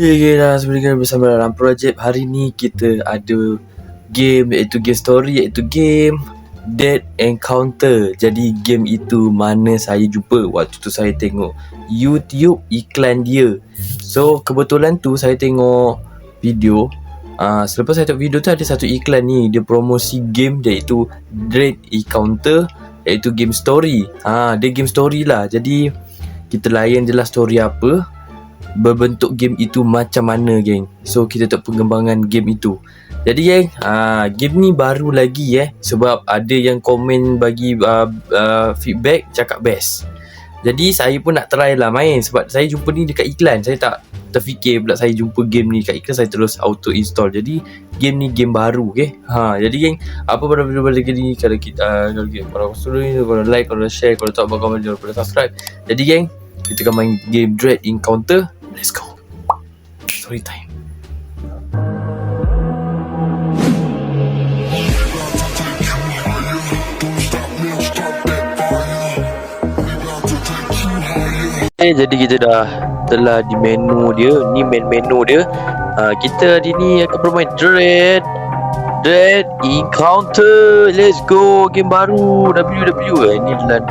Dah sebenarnya bersama dalam projek hari ni kita ada game iaitu game story iaitu game Dead Encounter. Jadi game itu mana saya jumpa waktu tu saya tengok YouTube iklan dia. So kebetulan tu saya tengok video. Selepas saya tengok video tu ada satu iklan ni, dia promosi game iaitu Dead Encounter iaitu game story. Dia game story lah. Jadi kita layan je lah story apa, berbentuk game itu macam mana geng. So kita tengok pengembangan game itu. Jadi geng, game ni baru lagi sebab ada yang komen bagi feedback cakap best. Jadi saya pun nak try lah main sebab saya jumpa ni dekat iklan. Saya tak terfikir pula saya jumpa game ni dekat iklan, saya terus auto install. Jadi game ni game baru jadi geng, apa pada video balik ni, kalau kita kalau like, kalau share, kalau tak apa komen, jangan lupa subscribe. Jadi geng, kita akan main game Dead Encounter. Let's go. Story time. Jadi kita telah di menu dia. Ni main menu dia. Kita hari ni akan bermain Dead Encounter. Let's go. Game baru WW. Ini adalah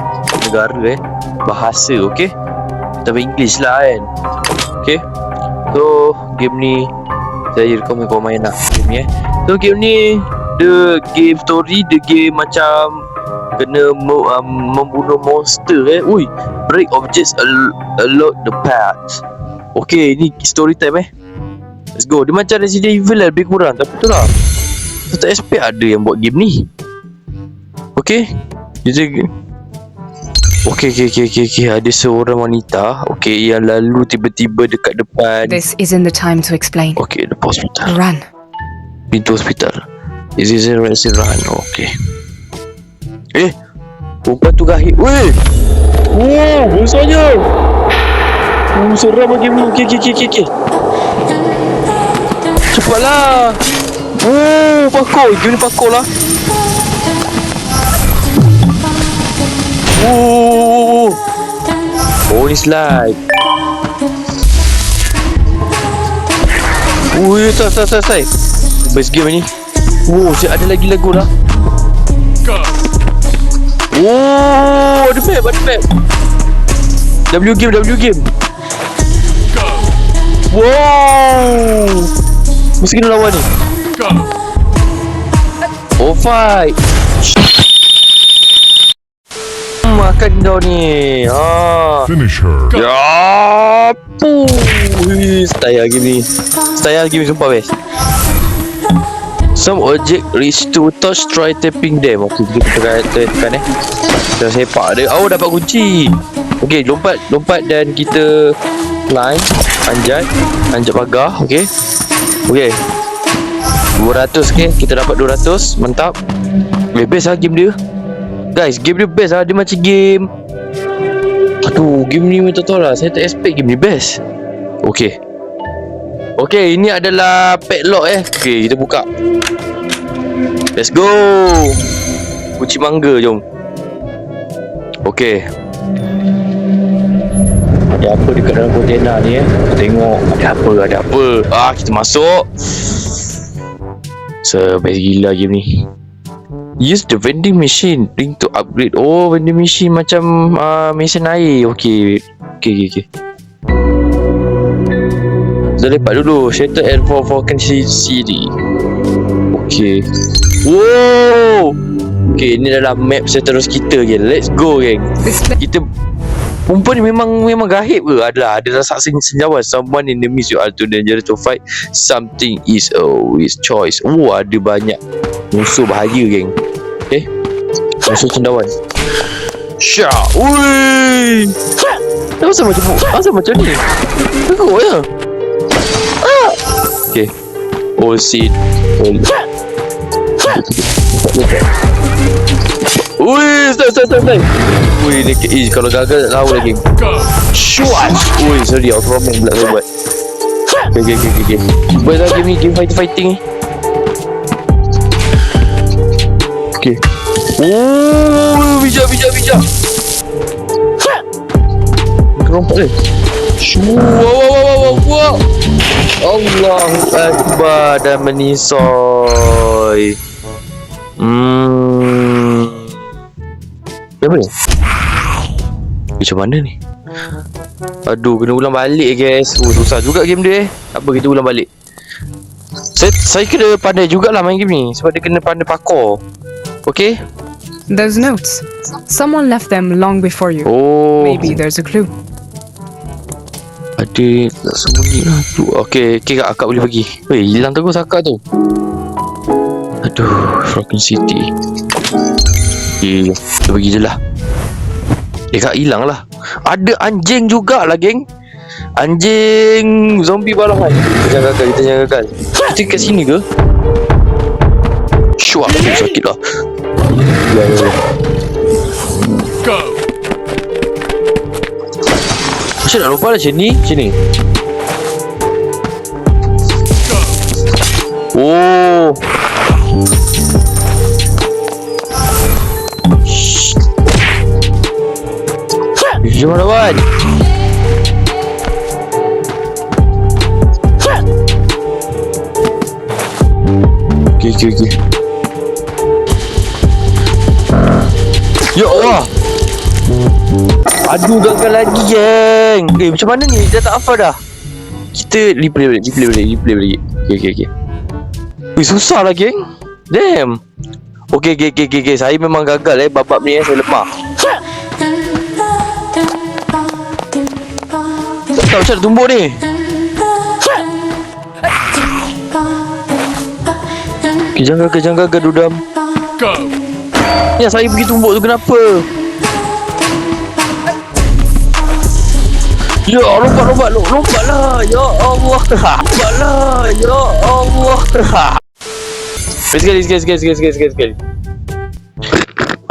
negara bahasa kita English lah kan. So game ni saya recommend kau main lah game ni So game ni the game story, the game macam kena membunuh monster Ui, break objects, unlock the paths. Ni story time Let's go. Dia macam Resident Evil lah, lebih kurang. Tapi tu lah, saya tak expect ada yang buat game ni. Ada seorang wanita yang lalu tiba-tiba dekat depan. This isn't the time to explain. The hospital. Run. Pintu hospital. This is a run. Perempuan tu gahit. Weh. Wow, besarnya. Seram game ni. Cepatlah. Parkour. Game ni parkour lah. Ni slide. Selesai. Best game ni. Ada lagi lagu lah. Ada map. W game. Mesti kena lawan ni. Fight. Makan kau ni. Finish her. Style game ni sumpah best. Some object reach to touch, try tapping them. Kita tekan kita sepak dia. Dapat kunci. Lompat dan kita climb, anjat pagar. 200 kita dapat 200. Mantap. Best lah game dia. Guys, game dia best lah. Dia macam game game ni macam tahu lah. Saya tak expect game ni best. Ini adalah padlock kita buka. Let's go. Kunci mangga, jom. Ada apa dekat dalam kontena ni Kita tengok ada apa. Kita masuk. Best gila game ni. Use the vending machine ring to upgrade. Vending machine macam mesin air. Okay. Dah lepak dulu. Shelter L4 Vacancy CD. Ini dalam map seterus kita Let's go geng. Kita perempuan ni memang gahib ke? Ada rasa senjawan. Someone in the midst, you are too dangerous to fight. Something is always choice. Ada banyak musuh bahaya geng. Musuh cendawan. Ui. Asal macam ni? Teruk ya. Seat. Stop. Kalau gagal lawan lagi. Shot. Sorry, aku roman pula saya buat. Buat lagi ni game fighting ni. Bijak. Kerompak dia. Wow. Allahu Akbar dan menisoi. Apa ni? Macam mana ni? Aduh, kena ulang balik guys. Susah juga game dia. Apa kita ulang balik? Saya kena pandai jugalah main game ni. Sebab dia kena pandai parkour. Okay? Those notes. Someone left them long before you. Oh, Maybe there's a clue. ada tak sembunyi lah tu. Okay, akak boleh pergi. Weh, hilang terus akak tu. Aduh, Froken City. Okay, kita pergi je lah. Kak hilang lah. Ada anjing jugalah geng. Anjing zombie balangan. Kita jangan gagal. Kita kat sini ke? Syuak, sakit lah. Ya. Go. Macam nak lupa lah sini. Oh. Jom lawan. Okay. Ya Allah. Aduh, gagal lagi geng. Macam mana ni? Dah tak hafal dah. Kita replay balik. Okay. Susah lah geng. Damn. Okay. Saya memang gagal babak ni saya lemah. Tak tahu macam nak tumbuk ni. Jangan gagal dudam. Go. Ya, saya pergi tumbuk tu kenapa? Ya, lompat lah. Ya Allah. Lompat lah. Ya Allah. Sekali.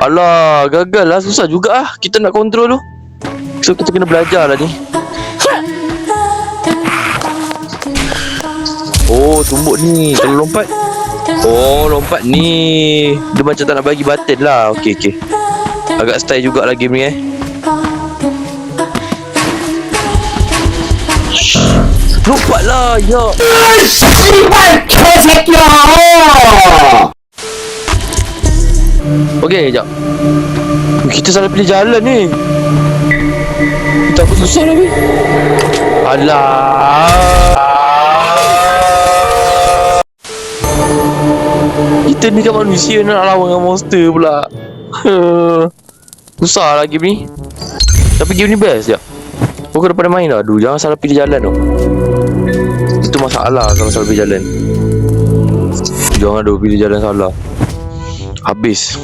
Alah, gagal lah. Susah juga lah kita nak kontrol tu. So, kita kena belajar lah ni. Oh, tumbuk ni. Kalau lompat. Oh, lompat ni. Dia macam tak nak bagi button lah. Okay. Agak style jugalah game ni Lompat lah. Ya. Okay, sekejap. Kita salah pilih jalan ni. Kita apa susah lah ni. Alah. Kita ni kan manusia nak lawan dengan monster pula. Susah lah game ni. Tapi game ni best je. Kau dah pada main dah. Aduh, jangan salah pilih jalan tu. Itu masalah kalau salah pilih jalan. Jangan pilih jalan salah. Habis.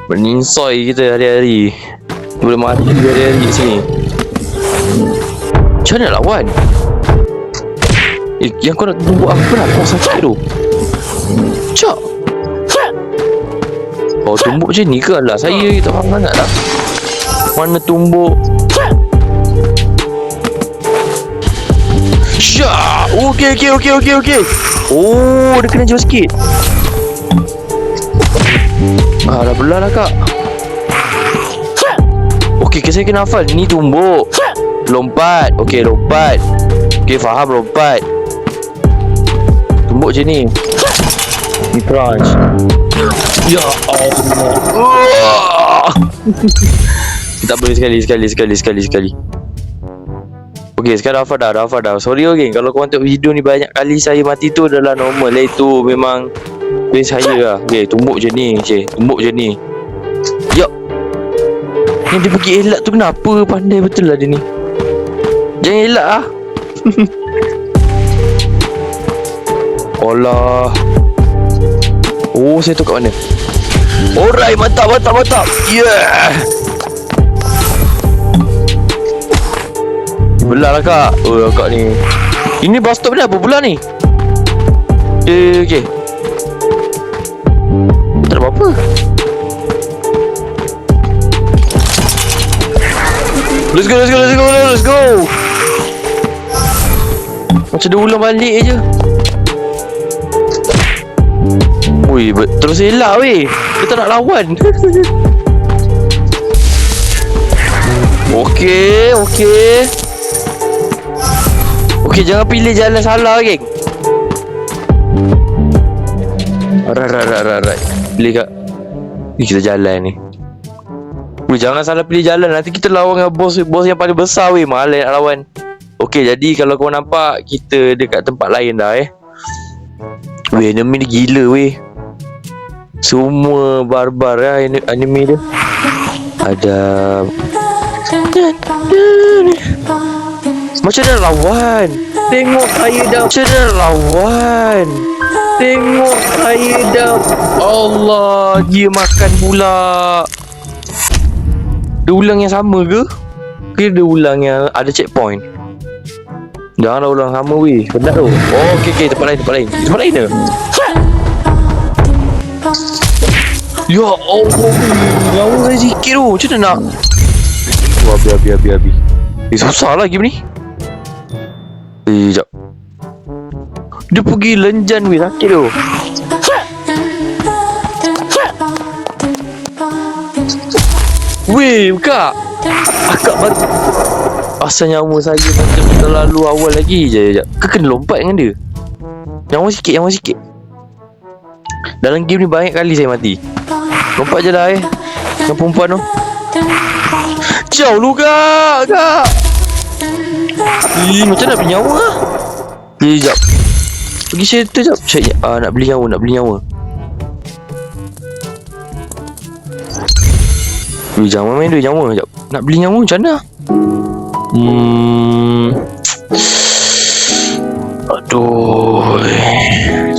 Meninsoi kita hari-hari. Boleh mati hari-hari kat sini. Macam mana lawan? Yang kau nak tumbuk apa nak kau sakit tu? Cak. Oh, tumbuk macam ni ke lah? Saya tak faham sangat lah. Mana tumbuk? Syak. Okay. Oh, dia kena jauh sikit. Dah belah lah kak. Okay, saya kena hafal. Ni tumbuk. Lompat. Okay, lompat. Okay, faham lompat. Tumbuk je ni. Ni crunch. Ya Allah. Tak boleh sekali. Okay, sekarang dah hafal dah. Sorry geng, kalau korang tengok video ni banyak kali saya mati tu adalah normal lah. Itu memang base saya lah. Okay, tumbuk je ni. Ya. Yang dia pergi elak tu kenapa? Pandai betul lah dia ni. Jangan elak lah. Allah. Oh, saya tahu kat mana. Alright, mantap. Yeah. Belah lah kak. Oh, kak ni. Ini bus stop ni apa pula ni? Okay. Tak ada apa-apa. Let's go. Macam dia ulang balik je. Ui, terus elak weh. Dia tak nak lawan. Okay. Okey, jangan pilih jalan salah, geng. Right. Pilih kat ni, kita jalan ni. Jangan salah pilih jalan. Nanti kita lawan dengan bos yang paling besar weh. Malas nak lawan. Okey, jadi kalau kau nampak, kita dekat tempat lain dah Weh, enemy ni gila weh. Semua barbar lah anime dia. Ada macam mana lawan? Tengok saya dah. Macam mana lawan? Tengok saya dah. Allah, dia makan pula. Dia ulang yang sama ke? Ke dia ulang yang ada checkpoint? Janganlah ulang sama weh. Penat tu. Oh, okey, tempat lain. Tempat lain ke? Ya Allah, nyawa saya sikit tu. Macam mana nak? Wah, biar. Susah lah game ni. Sekejap. Dia pergi lenjan weh, sakit tu. Weh, buka. Akak mati. Asal nyawa saya macam terlalu awal lagi. Sekejap. Kau kena lompat dengan dia. Nyawa sikit. Dalam game ni banyak kali saya mati. Lompat je lah dengan perempuan tu. Jauh lu kak. Macam nak beli nyawa lah. Sekejap. Pergi shelter jap. Nak beli nyawa. Jangan main duit nyawa jap. Nak beli nyawa macam mana? Aduh,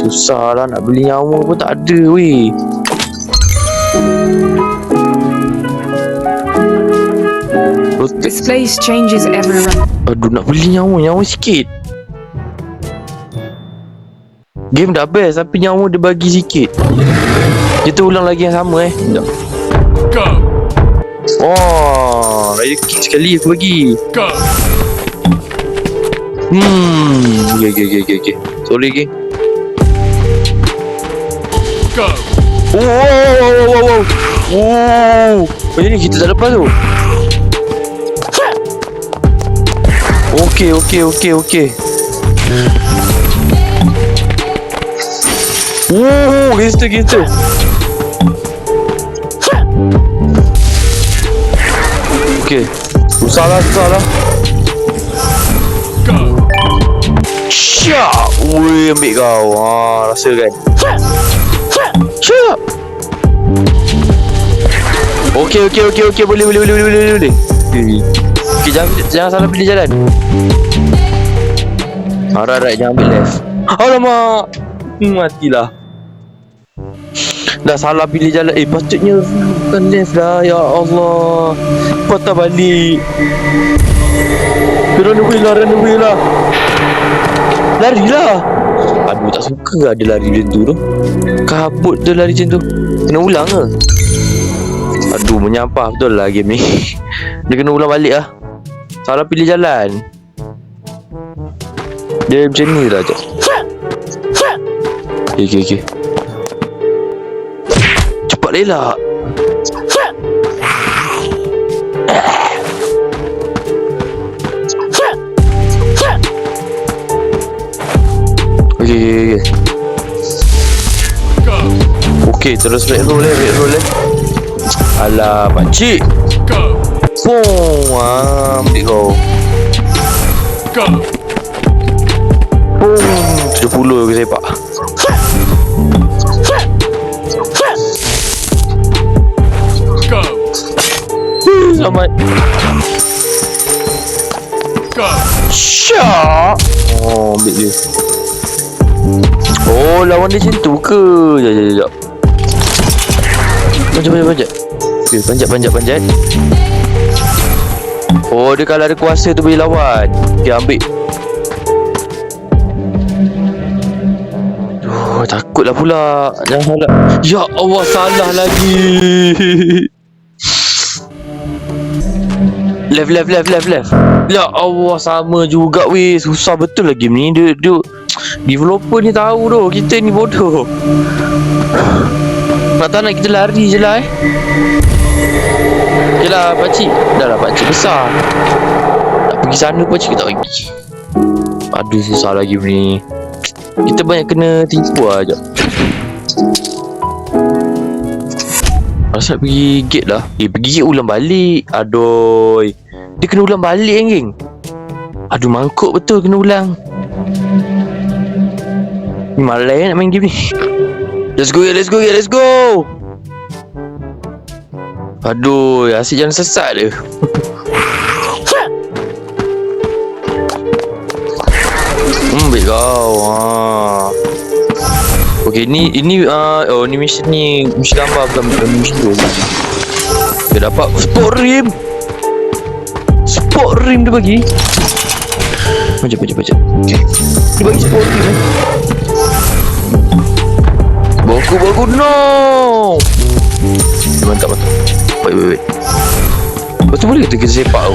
susah lah nak beli nyawa pun tak ada weh. This place changes every round. Aduh, nak beli nyawa sikit. Game dah best tapi nyawa dia bagi sikit. Kita ulang lagi yang sama Sekejap. Go. Oh, rider kick sekali aku bagi. Go. Okay. Sorry geng. Go. Wow. Macam ni kita tak lepas tu. Okay. Gangster. Okay. Susah lah. Go. Syak. Ui, ambil kau. Rasa kan. Syak. Okay. Boleh. Okay, jangan salah pilih jalan. Right, jangan ambil left. Alamak. Matilah. Dah salah pilih jalan. Patutnya bukan left dah. Ya Allah. Patah balik. Run away lah. Larilah. Aduh, tak suka ada lari macam tu. Kabut tu lari macam tu. Kena ulang ke? Aduh, menyampah betul lah game ni. Dia kena ulang balik lah. Salah pilih jalan. Dia macam ni lah je. Okay. Cepat elak. Okay. Okay, terus red roll. Alah, pakcik. Go. Boom. Ambil kau. Go. Boom. 70 ke sepak. Go. Selamat. Go. Syak. Oh, ambil dia. Oh, lawan dia macam tu ke? Sekejap. Panjat. Okay, panjat. Oh, dia kalau ada kuasa tu boleh lawan. Okay, ambil. Oh, takutlah pula. Jangan salah. Ya Allah, salah lagi. Left. Ya Allah, sama juga weh. Susah betul lah game ni. Dia developer ni tahu tu. Kita ni bodoh. Nak kita lari je lah Okay lah pakcik. Dah lah pakcik besar. Nak pergi sana pakcik kita tak pergi. Aduh, susah lagi ni. Kita banyak kena tipu lah. Sekejap. Rasa nak pergi gate lah. Pergi gate ulang balik. Aduh, dia kena ulang balik kan, geng. Aduh, mangkuk betul kena ulang. Ni malai nak main game ni. Let's go. Aduh, asyik jalan sesat dia. Baik kau. Okay, ni ni mission ni mesti gambar bukan mission tu. Dia dapat sport rim dia bagi. Macam. Okay. Dia bagi sport rim. Baku no. Mantap. Wait. Lepas tu boleh kata kita sepak tu.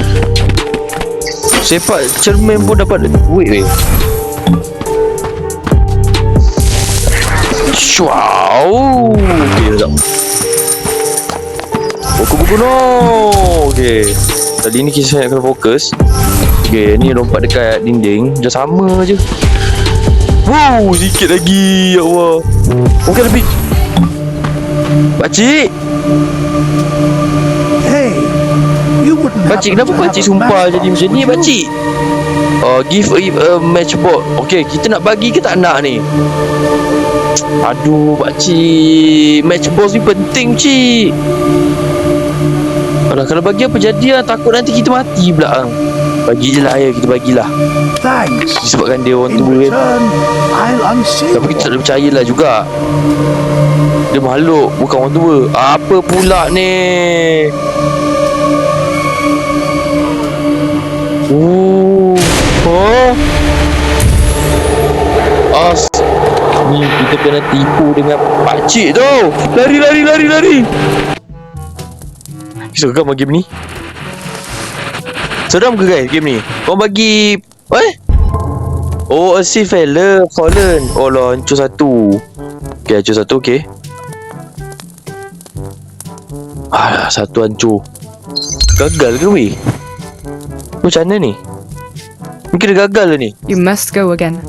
Sepak cermin pun dapat duit weh. Wow. Okay, dah. Buku no. Okay. Tadi ni kita nak kena fokus. Okay, ni lompat dekat dinding. Dah sama je. Wow, sikit lagi. Ya Allah. Okay, lebih. Pakcik. Pakcik, kenapa pakcik sumpah jadi macam ni, pakcik? Give a match board. Okay, kita nak bagi ke tak nak ni? Aduh, pakcik, match board ni penting, cik. Alah, kalau bagi apa jadi lah. Takut nanti kita mati pula. Bagi je lah, ayah, kita bagilah. Thanks. Disebabkan dia orang tua kan. I'll unseal. Tapi kita tak boleh percayalah juga. Dia makhluk, bukan orang tua. Apa pula ni? Ni kita kena tipu dengan pakcik tu. Lari. Seram game ni. Seram ke guys game ni? Kau bagi a safe fella fallen. Oh lah, hancur satu. Okay, hancur satu. Okay. Alah, satu hancur. Gagal ke weh? Macam mana ni? Ni kira gagal lah ni. You must go again.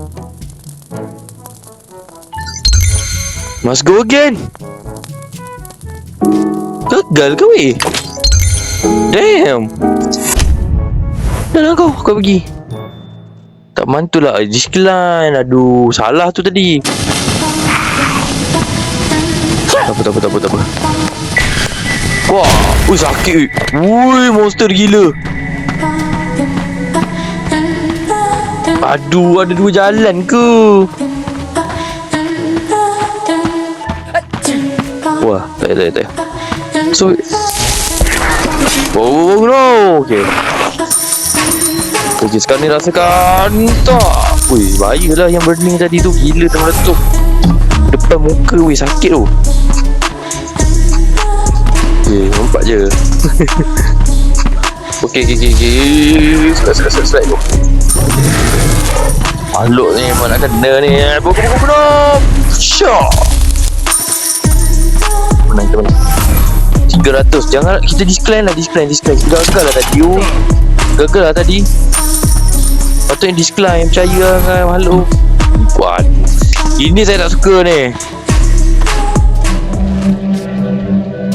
Must go again. Gagal ke weh? Damn. Dah kau pergi. Tak mantul lah. Decline. Aduh, salah tu tadi. Tak apa. Wah, sakit. Wui, monster gila. Aduh, ada dua jalan ke? Wah, tak. So, no. Okay, sekarang ni rasakan tak. Wih, bahayalah yang burning tadi tu. Gila dah meletup depan muka. Wih, sakit tu. Okay, nampak je. Okay. Slide tu. Makhluk ni memang nak kena ni. Boom. Syok. Menang. 300. Jangan kita disclaim lah. Gagal lah tadi. Patutnya disclaim. Percaya dengan makhluk. Wah, ini saya tak suka ni.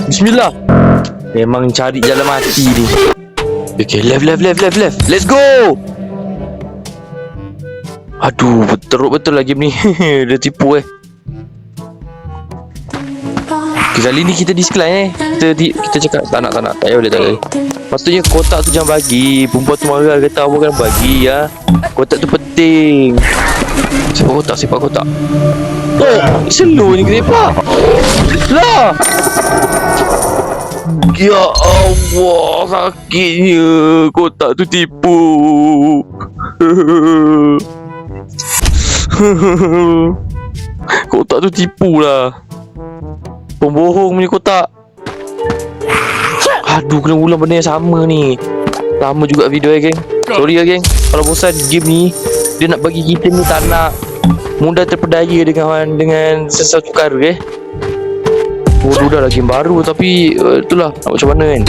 Bismillah. Memang cari jalan mati ni. Okay, left. Let's go. Aduh, betul lah game ni. Dia tipu Kali ni kita disclaim Kita cakap tak nak. Tak boleh. Patutnya kotak tu jangan bagi. Perempuan tu marah kata apa kan bagi ya. Kotak tu penting. Sepak kotak. Oh, slow ni kenapa? Lah. Ya Allah, sakitnya. Kotak tu tipu. Kotak tu tipu lah. Pembohong punya kotak. Aduh, kena ulang benda yang sama ni. Lama juga video geng. Sorry geng. Kalau bosan game ni, dia nak bagi kita ni tak nak mudah terpedaya dengan sesuatu perkara Bodoh dah lah game baru. Tapi itulah, nak macam mana kan.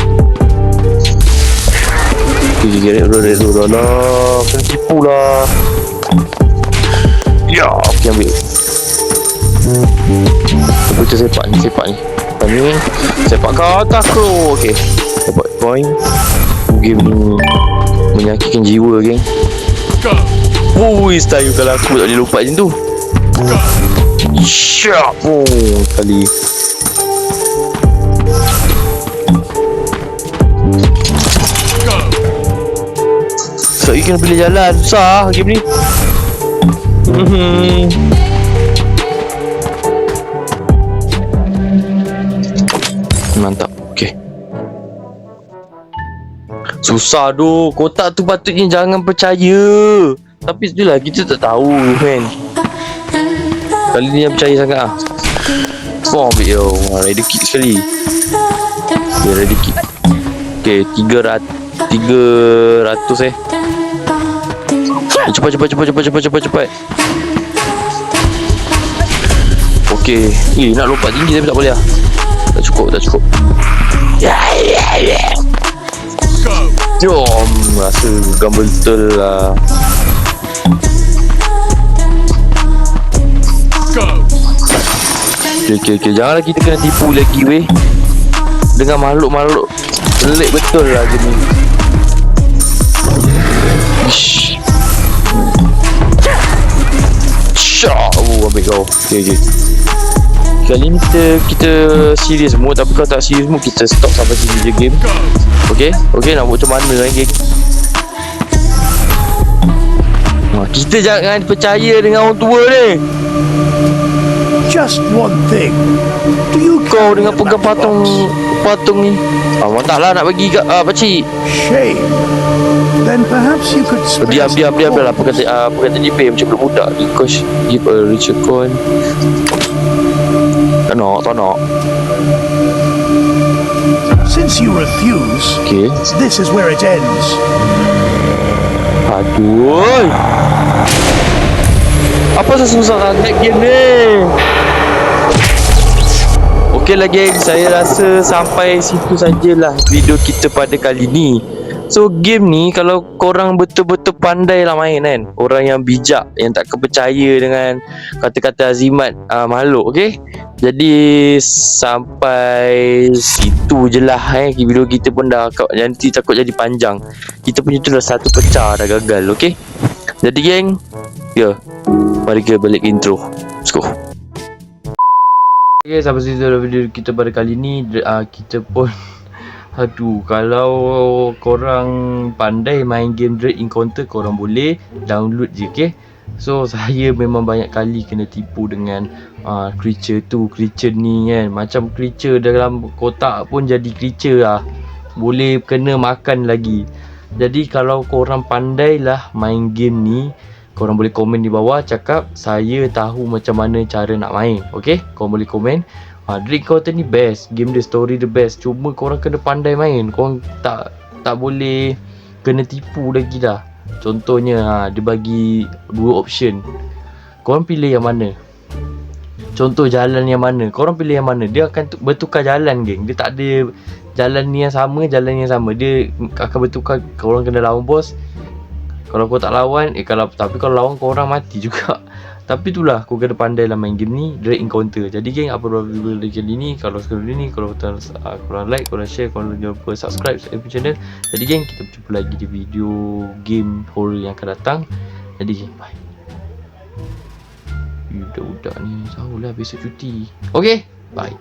Dah lah. Kena tipu lah. Ya, okey ambil. Betul sepak ni. Lepas ni sepak ke atas bro. Okey. Dapat point. Game ni menyakitkan jiwa geng. Go. Ui, style kalau aku tak boleh lompat macam tu. Go. Syap. Oh, sekali. Go. So, you kena pilih jalan. Susah game ni. Mantap. Okay. Susah doh. Kotak tu patutnya jangan percaya. Tapi itulah kita tak tahu kan. Kali ni yang percaya sangat ah. Oh ambil yo. Ready kick sekali. Okay, ready kick. Okay, 300 Cepat. Okay. Nak lompat tinggi tapi tak boleh lah. Tak cukup. Go. Jom. Rasa gambar betul lah. Go. Okay. Janganlah kita kena tipu lagi weh. Dengan makhluk-makhluk pelik betul lah je ni. Ish. Syah. Ambil kau. Okay. Kali ni kita serius semua. Tapi kalau tak serius semua, kita stop sampai sini je game. Go. Okay, nak buat macam mana kan geng. Kita jangan percaya dengan orang tua ni. Just one thing. Do you Kau carry dengan a pegang matchbox? patung ni. Taklah nak bagi kat pakcik. Shame. Then perhaps you could spare Diam lah. Perkataan JP macam budak. Because give a richer coin. Tak nak. Since you refuse, Okay. this is where it ends. Aduh. Apa susah sangat game ni? Okey lah geng, saya rasa sampai situ sajalah video kita pada kali ni. So game ni kalau korang betul-betul pandai lah main kan, orang yang bijak, yang tak percaya dengan kata-kata azimat makhluk, okey. Jadi sampai situ je lah video kita pun dah nanti takut jadi panjang. Kita punya tu dah satu pecah dah gagal, okey. Jadi geng, mari kita balik intro. Let's go. Okay, sampai situ dah video kita pada kali ni. Kita pun kalau korang pandai main game Dread Encounter, korang boleh download je, okay. So saya memang banyak kali kena tipu dengan creature ni kan. Macam creature dalam kotak pun jadi creature lah, boleh kena makan lagi. Jadi kalau korang pandai lah main game ni, korang boleh komen di bawah cakap saya tahu macam mana cara nak main, okay. Korang boleh komen. Dread Encounter ni best, game dia story the best. Cuma korang kena pandai main. Korang tak boleh kena tipu lagi dah. Contohnya dia bagi 2 option. Korang pilih yang mana? Contoh jalan yang mana? Korang pilih yang mana? Dia akan bertukar jalan geng. Dia tak ada jalan ni yang sama. Dia akan bertukar. Korang kena lawan bos. Kalau kau tak lawan, tapi kalau lawan korang mati juga. Tapi itulah, kau kena pandai lah main game ni, Dread Encounter. Jadi geng, apa video kali ni? Kalau suka video ni, korang like, korang share, korang jangan lupa subscribe channel. Jadi geng, kita berjumpa lagi di video game horror yang akan datang. Jadi geng, bye. Budak-budak ni tahulah besok cuti. Okay, bye.